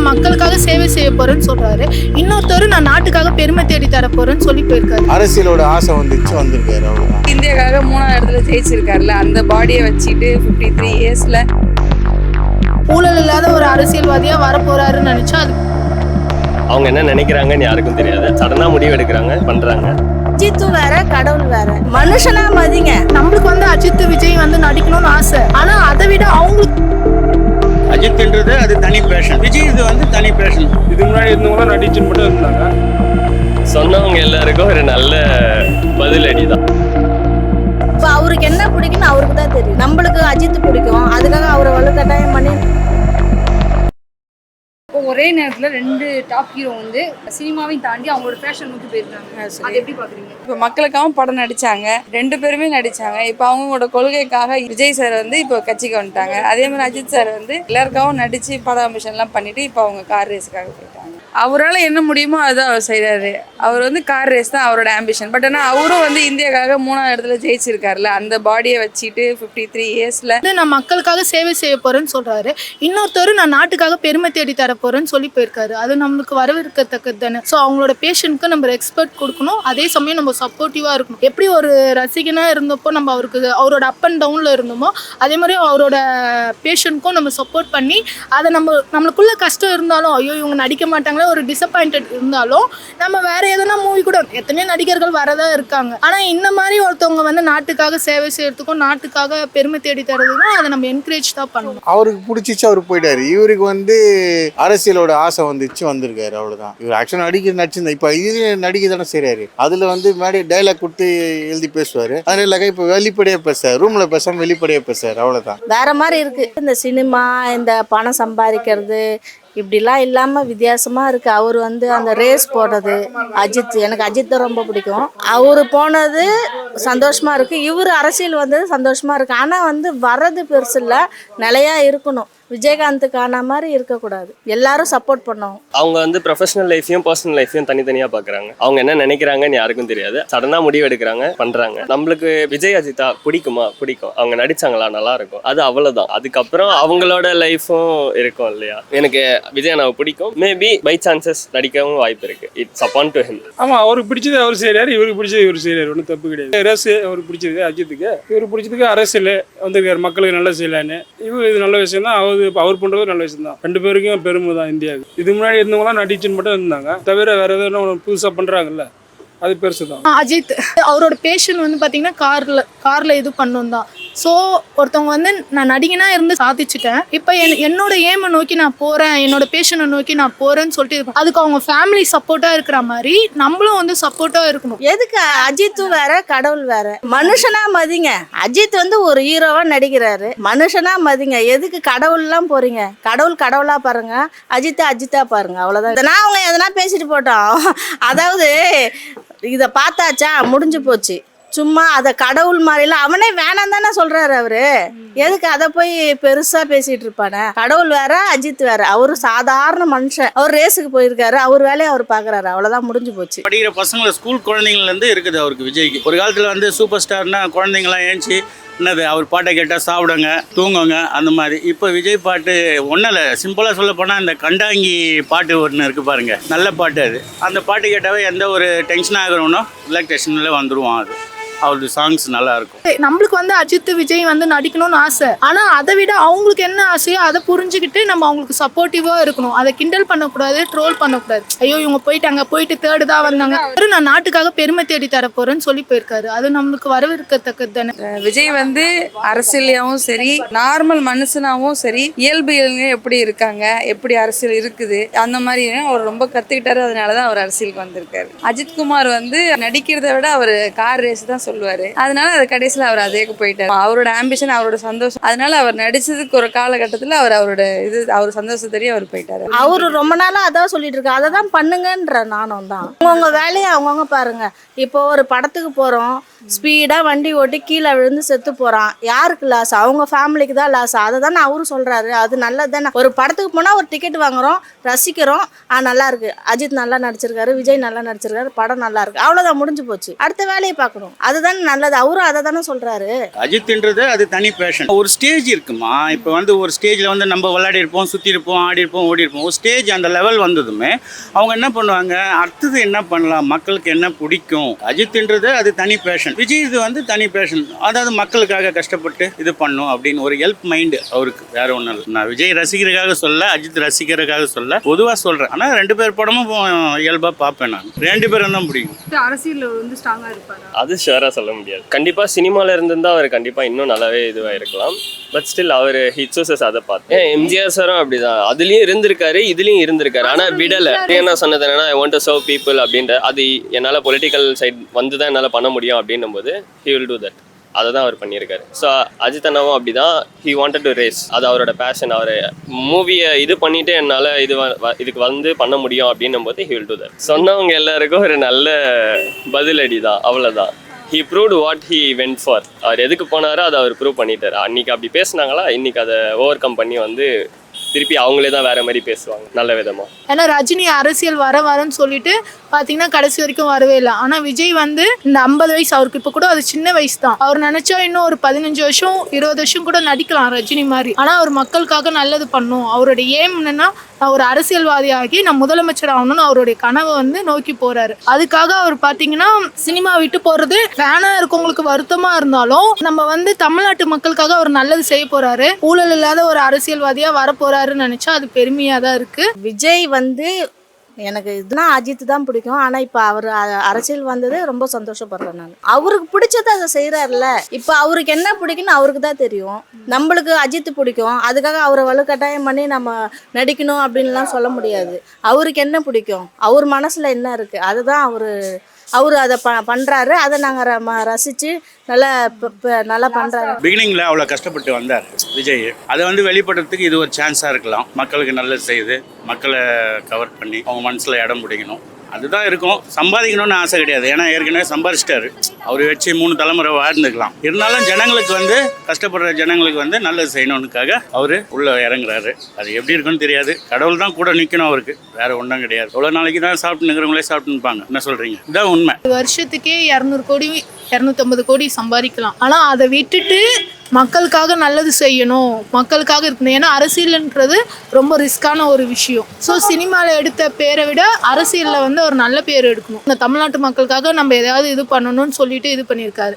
மக்களுக்காக சேவை செய்ய போறேன்னு சொல்றாரு. இன்னொருத்தர் நான் நாட்டுக்காக பெருமை தேடி தர போறேன்னு சொல்லி போயிருக்காரு. அரசியலோட ஆசை வந்துச்சு வந்திருக்காரு, அவ்வளவுதான். இந்தியாக்காக 3ஆவது இடத்துல ஜெயிச்சிருக்காருல, அந்த பாடியை வச்சுட்டு 53 இயர்ஸ்ல ஊழல் இல்லாத ஒரு அரசியல்வாதியா வர போறாருன்னு நினைச்சா அது அவங்க என்ன நினைக்கிறாங்கன்னு யாருக்கும் தெரியாது. சடனா முடிவு எடுக்கிறாங்க, பண்றாங்க. அஜித்து வேற, கடவுள் வேற. மனுஷனா மதிங்க. நம்மளுக்கு வந்து அஜித் விஜய் வந்து நடிக்கணும்னு ஆசை. ஆனா அதை விட அவங்களுக்கு அஜித்ன்றது அது தனி பேஷன், விஜய் இது வந்து தனி பேஷன். இதுக்கு முன்னாடி இருந்தவங்களும் நடிச்சுன்னு மட்டும் இருந்தாங்க. சொன்னவங்க எல்லாருக்கும் ஒரு நல்ல பதிலடி தான். இப்ப அவருக்கு என்ன பிடிக்குன்னு அவருக்கு தான் தெரியும். நம்மளுக்கு அஜித் பிடிக்கும், அதுக்காக அவரை வலுக்கட்டாயம் பண்ணி ஒரே நேரத்தில் 2 டாப் ஹீரோ வந்து சினிமாவையும் தாண்டி அவங்களோட ஃபேஷன் நோக்கி போயிருக்காங்க. அது எப்படி பாக்குறீங்க? இப்போ மக்களுக்காகவும் படம் நடிச்சாங்க, 2 பேருமே நடிச்சாங்க. இப்போ அவங்களோட கொள்கைக்காக விஜய் சார் வந்து இப்போ கட்சிக்கு வந்துட்டாங்க. அதே மாதிரி அஜித் சார் வந்து எல்லாருக்காகவும் நடிச்சு பட ஆம்பிஷன்லாம் பண்ணிட்டு இப்போ அவங்க கார் ரேஸுக்காக போயிட்டாங்க. அவரால் என்ன முடியுமோ அதுதான் அவர் செய்கிறாரு. அவர் வந்து கார் ரேஸ் தான் அவரோட ஆம்பிஷன். பட் ஆனால் அவரும் வந்து இந்தியாக்காக 3ஆவது இடத்துல ஜெயிச்சிருக்காருல, அந்த பாடியை வச்சுட்டு 53 இயர்ஸ்ல நான் மக்களுக்காக சேவை செய்ய போறேன்னு சொல்றாரு. இன்னொருத்தர் நான் நாட்டுக்காக பெருமை தேடி தர போறேன்னு சொல்லி போயிருக்காரு. அது நம்மளுக்கு வரவேற்கத்தக்கது தானே. ஸோ அவங்களோட பேஷனுக்கு நம்ம ரெஸ்பெக்ட் கொடுக்கணும், அதே சமயம் நம்ம சப்போர்ட்டிவா இருக்கணும். எப்படி ஒரு ரசிகனா இருந்தப்போ நம்ம அவருக்கு அவரோட அப் அண்ட் டவுன்ல இருந்தோமோ, அதே மாதிரி அவரோட பேஷனுக்கும் நம்ம சப்போர்ட் பண்ணி அதை நம்மளுக்குள்ள கஷ்டம் இருந்தாலும், ஐயோ இவங்க நடிக்க மாட்டாங்களே ஒரு டிசப்பாயிண்டட் இருந்தாலும், நம்ம வேற எதனா மூவி கூட எத்தனையோ நடிகர்கள் வரதான் இருக்காங்க. ஆனா இந்த மாதிரி ஒருத்தவங்க வந்து நாட்டுக்காக சேவை செய்யறதுக்கும் நாட்டுக்காக பெருமை தேடி தரதுக்கும் அதை நம்ம என்கரேஜ் தான் பண்ணணும். அவருக்கு பிடிச்சிச்சு, அவர் போயிட்டாரு. இவருக்கு வந்து அரசியலோட ஆசை வந்துச்சு வந்திருக்காரு, அவ்வளவுதான். இவர் ஆக்சுவலா நடிச்சிருந்தா இப்ப இது நடிக்க தானே செய்றாரு. அதுல வந்து மேடை டைலாக் கொடுத்து எழுதி பேசுவாரு. அதனால இப்ப வெளிப்படையா பேசுறாரு, ரூம்ல பேசாம வெளிப்படையா பேசுறாரு, அவ்வளவுதான். வேற மாதிரி இருக்கு. இந்த சினிமா, இந்த பணம் சம்பாதிக்கிறது இப்படிலாம் இல்லாம வித்தியாசமா இருக்கு. அவர் வந்து அந்த ரேஸ் போடுறது, அஜித், எனக்கு அஜித் தான் ரொம்ப பிடிக்கும். அவரு போனது சந்தோஷமா இருக்கு, இவரு அரசியல் வந்தது சந்தோஷமா இருக்கு. ஆனா வந்து வர்றது பெருசு இல்ல, நிலையா இருக்கணும். விஜயகாந்துக்கான மாதிரி இருக்கக்கூடாது, எல்லாரும் சப்போர்ட் பண்ணணும். அவங்க வந்து ப்ரொஃபஷனல் லைஃபையும் பர்சனல் லைஃபையும் தனித்தனியா பாக்குறாங்க. அவங்க என்ன நினைக்கிறாங்கன்னு யாருக்கும் தெரியாது. சடனா முடிவு எடுக்கிறாங்க, பண்றாங்க. நம்மளுக்கு விஜய் அஜித்தா பிடிக்குமா? பிடிக்கும். அவங்க நடிச்சாங்களா? நல்லா இருக்கும். அது அவ்வளவுதான். அதுக்கப்புறம் அவங்களோட லைஃபும் இருக்கும் இல்லையா. எனக்கு விஜய் அண்ணாவை பிடிக்கும். மேபி பை சான்சஸ் நடிக்கவும் வாய்ப்பு இருக்கு. It's upon to him. ஆமா, அவருக்கு பிடிச்சது அவர் செய்யறாரு, இவருக்கு பிடிச்சது இவர் செய்யறாரு. ஒன்றும் தப்பு கிடையாது. ரேஸ் அவருக்கு பிடிச்சது அஜித்துக்கு, இவருக்கு பிடிச்சதுக்கு அரசியல் வந்திருக்காரு, மக்களுக்கு நல்லா செய்யலான்னு. இவர் இது நல்ல விஷயம் தான். அவர் பண்றது நல்ல விஷயம் தான். 2 பேருக்கும் பெருமை தான் இந்தியாவுக்கு. இதுக்கு முன்னாடி இருந்தவங்களாம் நடிச்சுன்னு மட்டும் இருந்தாங்க, தவிர வேற எதுவும் புதுசா பண்றாங்கல்ல, அது பெருசு தான். அஜித் அவரோட பேஷன் வந்து பார்த்தீங்கன்னா கார்ல இது பண்ணும் தான். ஸோ ஒருத்தவங்க வந்து நான் நடிகனா இருந்து சாதிச்சுட்டேன், இப்போ என்னோட ஏமை நோக்கி நான் போறேன், என்னோட பேஷனை நோக்கி நான் போறேன்னு சொல்லிட்டு அதுக்கு அவங்க ஃபேமிலி சப்போர்ட்டா இருக்கிற மாதிரி நம்மளும் வந்து சப்போர்ட்டா இருக்கணும். எதுக்கு அஜித்து வேற, கடவுள் வேற. மனுஷனா மதிங்க. அஜித் வந்து ஒரு ஹீரோவா நடிக்கிறாரு, மனுஷனா மதிங்க. எதுக்கு கடவுள்லாம் போறீங்க? கடவுளா பாருங்க, அஜித்தா பாருங்க, அவ்வளவுதான். இதெல்லாம் அவங்க எதனா பேசிட்டு போட்டோம். அதாவது இதை பார்த்தாச்சா, முடிஞ்சு போச்சு. சும்மா அதை கடவுள் மாதிரிலாம் அவனே வேணாம் தானே சொல்றாரு அவரு. எதுக்கு அதை போய் பெருசா பேசிட்டு இருப்பானே? கடவுள் வேற, அஜித் வேற. அவரு சாதாரண மனுஷன், அவர் ரேஸுக்கு போயிருக்காரு, அவர் வேலையை அவர் பாக்குறாரு, அவ்வளவுதான், முடிஞ்சு போச்சு. படிக்கிற பசங்களை ஸ்கூல் குழந்தைங்கள்ல இருந்து இருக்குது அவருக்கு, விஜய்க்கு. ஒரு காலத்துல வந்து சூப்பர் ஸ்டார்னா குழந்தைங்களாம் ஏஞ்சி என்னது அவர் பாட்டை கேட்டால் சாப்பிடுங்க, தூங்குங்க, அந்த மாதிரி. இப்போ விஜய் பாட்டு ஒன்றும் இல்லை, சிம்பிளாக சொல்ல போனால் இந்த கண்டாங்கி பாட்டு ஒன்று இருக்குது பாருங்க, நல்ல பாட்டு அது. அந்த பாட்டு கேட்டாவே எந்த ஒரு டென்ஷன் ஆகிறோனோ ரிலாக்ஸேஷனில் வந்துடுவான். அது அவருடைய சாங்ஸ் நல்லா இருக்கும். நம்மளுக்கு வந்து அஜித் விஜய் வந்து நடிக்கணும்னு ஆசை. ஆனா அதை விட அவங்களுக்கு என்ன ஆசையோ அதை புரிஞ்சுக்கிட்டு நம்ம அவங்களுக்கு சப்போர்ட்டிவா இருக்கணும். அதை கிண்டல் பண்ணக்கூடாது, ட்ரோல் பண்ணக்கூடாது. ஐயோ இவங்க போயிட்டு தேர்டு தான் வந்தாங்க, நான் நாட்டுக்காக பெருமை தேடி தர போறேன்னு சொல்லி போயிருக்காரு. அது நம்மளுக்கு வரவேற்கத்தக்கது தானே. விஜய் வந்து அரசியலையாவும் சரி, நார்மல் மனுஷனாவும் சரி, இயல்பு எப்படி இருக்காங்க, எப்படி அரசியல் இருக்குது, அந்த மாதிரி அவர் ரொம்ப கத்துக்கிட்டாரு. அதனாலதான் அவர் அரசியலுக்கு வந்திருக்காரு. அஜித்குமார் வந்து நடிக்கிறத விட அவர் கார் ரேஸ் தான் சொல்லுவாரு. அதனால அது கடைசியில் அவர் அதேக்கு போயிட்டாரு. அவரோட ஆம்பிஷன், அவரோட சந்தோஷம். அதனால அவர் நடிச்சதுக்கு ஒரு காலகட்டத்தில் அவர் சந்தோஷத்தோடய அவர் போயிட்டாரு. அவரு ரொம்ப நாளா அதான் சொல்லிட்டு இருக்காரு, அதை தான் பண்ணுங்கன்ற. நானும் தான் அவங்கவுங்க வேலையை அவங்கவுங்க பாருங்க. இப்போ ஒரு படத்துக்கு போறோம், ஸ்பீடா வண்டி ஓட்டி கீழே விழுந்து செத்து போறான், யாருக்கு லாஸ்? அவங்க ஃபேமிலிக்கு தான் லாஸ். அதை தானே அவரு சொல்றாரு. அது நல்லது தானே. ஒரு படத்துக்கு போனா ஒரு டிக்கெட் வாங்குறோம், ரசிக்கிறோம், நல்லா இருக்கு, அஜித் நல்லா நடிச்சிருக்காரு, விஜய் நல்லா நடிச்சிருக்காரு, படம் நல்லா இருக்கு, அவ்வளவுதான், முடிஞ்சு போச்சு. அடுத்த வேலையை பார்க்கணும். அது அதுதான் நல்லது. அவரும் அதை தானே சொல்றாரு. அஜித்ன்றது அது தனி பேஷன். ஒரு ஸ்டேஜ் இருக்குமா, இப்போ வந்து ஒரு ஸ்டேஜில் வந்து நம்ம விளையாடி இருப்போம், சுற்றி இருப்போம், ஆடி இருப்போம், ஓடி இருப்போம். ஒரு ஸ்டேஜ் அந்த லெவல் வந்ததுமே அவங்க என்ன பண்ணுவாங்க, அடுத்தது என்ன பண்ணலாம், மக்களுக்கு என்ன பிடிக்கும். அஜித்ன்றது அது தனி பேஷன். விஜய் இது வந்து தனி பேஷன். அதாவது மக்களுக்காக கஷ்டப்பட்டு இது பண்ணும் அப்படின்னு ஒரு ஹெல்ப் மைண்டு அவருக்கு, வேற ஒன்றும் இல்லை. நான் விஜய் ரசிகருக்காக சொல்ல, அஜித் ரசிகருக்காக சொல்ல, பொதுவாக சொல்கிறேன். ஆனால் 2 பேர் படமும் இயல்பாக பார்ப்பேன் நான். 2 பேரும் தான் பிடிக்கும். அரசியல் வந்து ஸ்ட்ராங்கா இருப்பாரு. அது ஷுவராக சொல்ல முடியாது. கண்டிப்பாக சினிமாவில் இருந்திருந்தால் அவர் கண்டிப்பாக இன்னும் நல்லாவே இதுவாக இருக்கலாம். பட் ஸ்டில் அவர் ஹிட்ஸஸ் அதை பார்த்து எம்ஜிஆர் சாரும் அப்படிதான், அதுலேயும் இருந்திருக்காரு, இதுலேயும் இருந்திருக்காரு. ஆனால் விடலை. என்ன சொன்னது என்னன்னா, I want to serve people அப்படின்ற, அது என்னால் பொலிட்டிக்கல் சைட் வந்து தான் என்னால் பண்ண முடியும் அப்படின்னும் போது ஹி வில் டூ தட். அதை தான் அவர் பண்ணியிருக்காரு. ஸோ அஜித் அண்ணாவும் அப்படி தான், ஹி வாண்டட் டு ரேஸ். அது அவரோட பேஷன். அவர் மூவியை இது பண்ணிட்டு என்னால் இதுக்கு வந்து பண்ண முடியும் அப்படின்னும் போது ஹி வில் டூ தட். சொன்னவங்க எல்லாருக்கும் ஒரு நல்ல பதிலடி தான், அவ்வளோதான். He proved what he went for. அவர் எதுக்கு போனாரோ அதை அவர் ப்ரூவ் பண்ணிட்டார். அன்றைக்கி அப்படி பேசினாங்களா, இன்றைக்கி அதை ஓவர் கம் பண்ணி வந்து திருப்பி அவங்களே தான் வேற மாதிரி பேசுவாங்க நல்ல விதமாக. ஏன்னா ரஜினி அரசியல் வரன்னு சொல்லிட்டு பார்த்தீங்கன்னா கடைசி வரைக்கும் வரவே இல்லை. ஆனால் விஜய் வந்து இந்த 50 வயசு அவருக்கு இப்போ கூட அது சின்ன வயசு தான். அவர் நினைச்சா இன்னும் ஒரு 15 வருஷம் 20 வருஷம் கூட நடிக்கலாம் ரஜினி மாதிரி. ஆனால் அவர் மக்களுக்காக நல்லது பண்ணும். அவருடைய ஏம் என்னன்னா, நான் ஒரு அரசியல்வாதியாகி நான் முதலமைச்சர் ஆகணும்னு அவருடைய கனவை வந்து நோக்கி போறாரு. அதுக்காக அவர் பார்த்தீங்கன்னா சினிமா விட்டு போறது வேணா இருக்கவங்களுக்கு வருத்தமா இருந்தாலும் நம்ம வந்து தமிழ்நாட்டு மக்களுக்காக அவர் நல்லது செய்ய போறாரு. ஊழல் இல்லாத ஒரு அரசியல்வாதியா வரப்போறாருன்னு நினைச்சா அது பெருமையா தான் இருக்கு. விஜய் வந்து எனக்கு இதுனா அஜித் தான் பிடிக்கும். ஆனால் இப்போ அவர் அரசியல் வந்தது ரொம்ப சந்தோஷப்படுறேன் நான். அவருக்கு பிடிச்சதை அதை செய்கிறாருல்ல. இப்போ அவருக்கு என்ன பிடிக்குன்னு அவருக்கு தான் தெரியும். நம்மளுக்கு அஜித் பிடிக்கும், அதுக்காக அவரை வலுக்கட்டாயம் பண்ணி நம்ம நடிக்கணும் அப்படின்லாம் சொல்ல முடியாது. அவருக்கு என்ன பிடிக்கும், அவர் மனசில் என்ன இருக்குது, அதுதான் அவர் அதை பண்ணுறாரு. அதை நாங்கள் ரசித்து நல்லா பண்ணுறாரு. பிகினிங்கில் அவ்வளோ கஷ்டப்பட்டு வந்தார் விஜய். அதை வந்து வெளிப்படுறதுக்கு இது ஒரு சான்ஸாக இருக்கலாம். மக்களுக்கு நல்லது செய்து மக்களை கவர் பண்ணி அவங்க மனசில் இடம் பிடிக்கணும், அதுதான் இருக்கும். சம்பாதிக்கணும்னு ஆசை கிடையாது. ஏன்னா ஏற்கனவே சம்பாதிச்சிட்டாரு. அவர் வச்சு 3 தலைமுறை வாழ்ந்துக்கலாம். இருந்தாலும் ஜனங்களுக்கு வந்து கஷ்டப்படுற ஜனங்களுக்கு வந்து நல்லது செய்யணும்னுக்காக அவர் உள்ளே இறங்குறாரு. அது எப்படி இருக்குன்னு தெரியாது. கடவுள் தான் கூட நிற்கணும் அவருக்கு, வேற ஒன்றும் கிடையாது. எவ்வளோ நாளைக்கு தான் சாப்பிட்டு நிற்கிறவங்களே சாப்பிட்டுப்பாங்க. என்ன சொல்கிறீங்க? இதுதான் உண்மை. வருஷத்துக்கே 200 கோடி 250 கோடி சம்பாதிக்கலாம். ஆனால் அதை விட்டுட்டு மக்களுக்காக நல்லது செய்யணும், மக்களுக்காக இருக்கணும். ஏன்னா அரசியல்ன்றது ரொம்ப ரிஸ்கான ஒரு விஷயம். ஸோ சினிமாவில் எடுத்த பேரை விட அரசியலில் வந்து ஒரு நல்ல பேர் எடுக்கணும். இந்த தமிழ்நாட்டு மக்களுக்காக நம்ம எதாவது இது பண்ணணும்னு சொல்லிட்டு இது பண்ணியிருக்காரு.